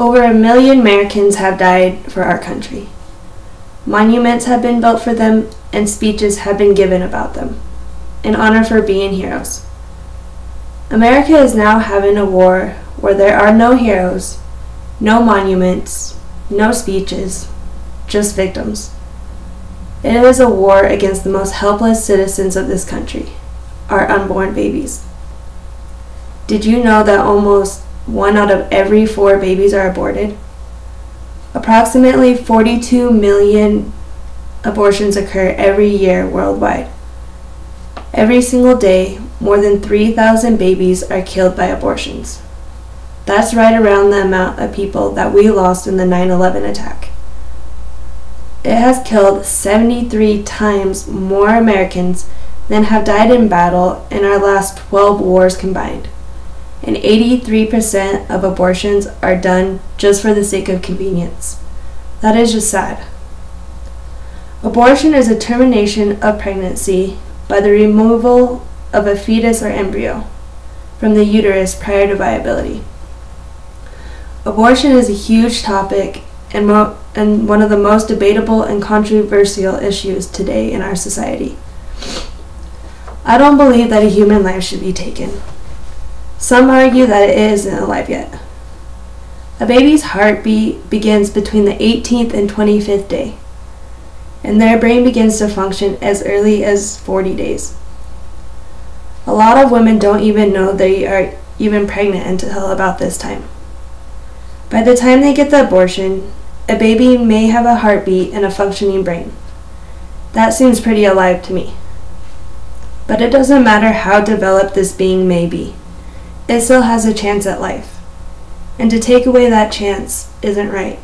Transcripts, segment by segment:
Over 1 million Americans have died for our country. Monuments have been built for them and speeches have been given about them, in honor for being heroes. America is now having a war where there are no heroes, no monuments, no speeches, just victims. It is a war against the most helpless citizens of this country, our unborn babies. Did you know that almost 1 out of every 4 babies are aborted? Approximately 42 million abortions occur every year worldwide. Every single day, more than 3,000 babies are killed by abortions. That's right around the amount of people that we lost in the 9/11 attack. It has killed 73 times more Americans than have died in battle in our last 12 wars combined. And 83% of abortions are done just for the sake of convenience. That is just sad. Abortion is a termination of pregnancy by the removal of a fetus or embryo from the uterus prior to viability. Abortion is a huge topic and one of the most debatable and controversial issues today in our society. I don't believe that a human life should be taken. Some argue that it isn't alive yet. A baby's heartbeat begins between the 18th and 25th day, and their brain begins to function as early as 40 days. A lot of women don't even know they are even pregnant until about this time. By the time they get the abortion, a baby may have a heartbeat and a functioning brain. That seems pretty alive to me. But it doesn't matter how developed this being may be. It still has a chance at life. And to take away that chance isn't right.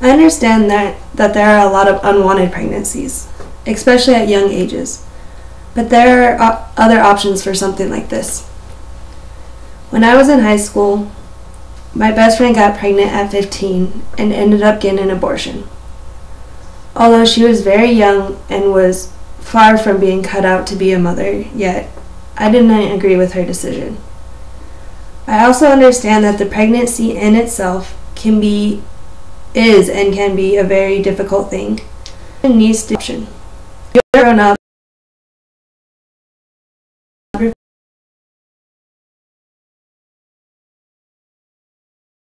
I understand that there are a lot of unwanted pregnancies, especially at young ages. But there are other options for something like this. When I was in high school, my best friend got pregnant at 15 and ended up getting an abortion. Although she was very young and was far from being cut out to be a mother yet, I didn't agree with her decision. I also understand that the pregnancy in itself can be a very difficult thing. It needs to be option. You're grown up.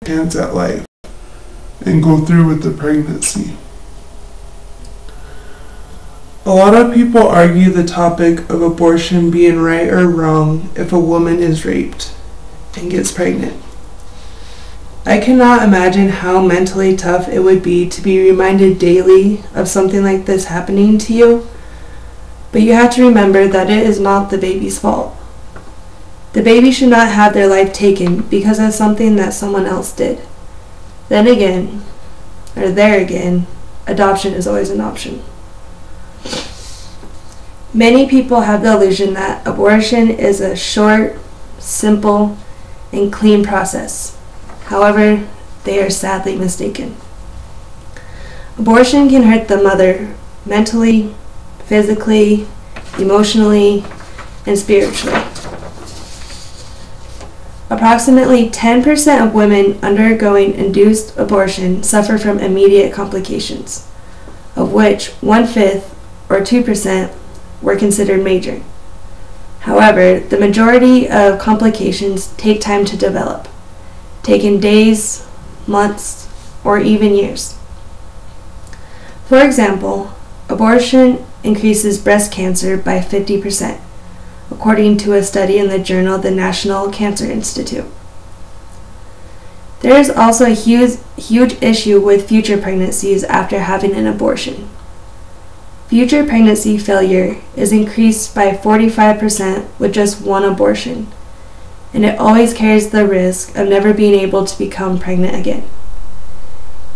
Chance at life and go through with the pregnancy. A lot of people argue the topic of abortion being right or wrong if a woman is raped and gets pregnant. I cannot imagine how mentally tough it would be to be reminded daily of something like this happening to you, but you have to remember that it is not the baby's fault. The baby should not have their life taken because of something that someone else did. There again, adoption is always an option. Many people have the illusion that abortion is a short, simple, and clean process. However, they are sadly mistaken. Abortion can hurt the mother mentally, physically, emotionally, and spiritually. Approximately 10% of women undergoing induced abortion suffer from immediate complications, of which 1/5 or 2% were considered major. However, the majority of complications take time to develop, taking days, months, or even years. For example, abortion increases breast cancer by 50%. According to a study in the journal The National Cancer Institute. There is also a huge issue with future pregnancies after having an abortion. Future pregnancy failure is increased by 45% with just one abortion, and it always carries the risk of never being able to become pregnant again.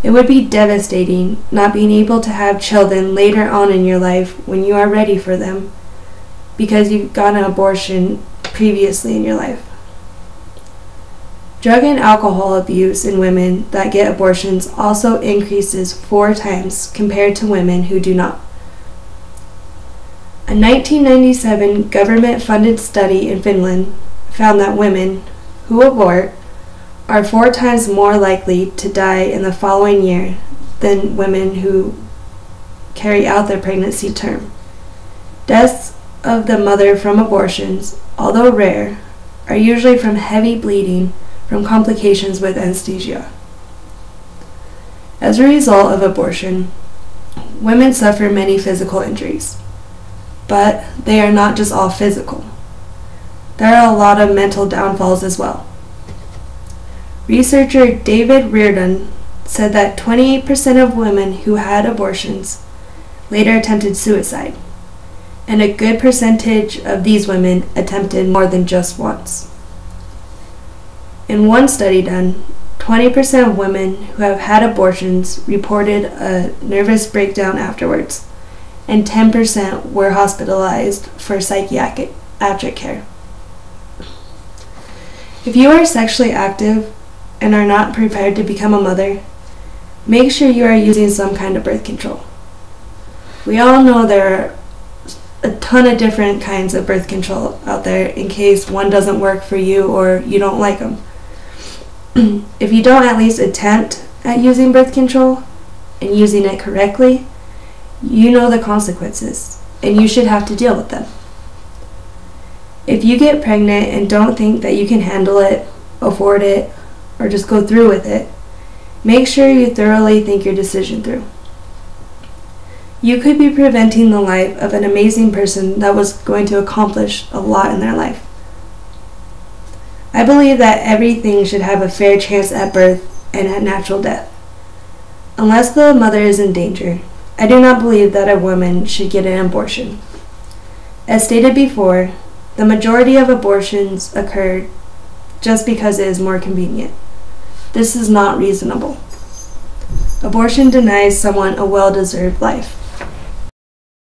It would be devastating not being able to have children later on in your life when you are ready for them, because you've got an abortion previously in your life. Drug and alcohol abuse in women that get abortions also increases 4 times compared to women who do not. A 1997 government-funded study in Finland found that women who abort are 4 times more likely to die in the following year than women who carry out their pregnancy term. Deaths of the mother from abortions, although rare, are usually from heavy bleeding from complications with anesthesia. As a result of abortion, women suffer many physical injuries, but they are not just all physical. There are a lot of mental downfalls as well. Researcher David Reardon said that 28% of women who had abortions later attempted suicide, and a good percentage of these women attempted more than just once. In one study done, 20% of women who have had abortions reported a nervous breakdown afterwards, and 10% were hospitalized for psychiatric care. If you are sexually active and are not prepared to become a mother, make sure you are using some kind of birth control. We all know there are a ton of different kinds of birth control out there in case one doesn't work for you or you don't like them. If you don't at least attempt at using birth control and using it correctly, you know the consequences and you should have to deal with them. If you get pregnant and don't think that you can handle it, afford it, or just go through with it, make sure you thoroughly think your decision through. You could be preventing the life of an amazing person that was going to accomplish a lot in their life. I believe that everything should have a fair chance at birth and at natural death. Unless the mother is in danger, I do not believe that a woman should get an abortion. As stated before, the majority of abortions occur just because it is more convenient. This is not reasonable. Abortion denies someone a well-deserved life.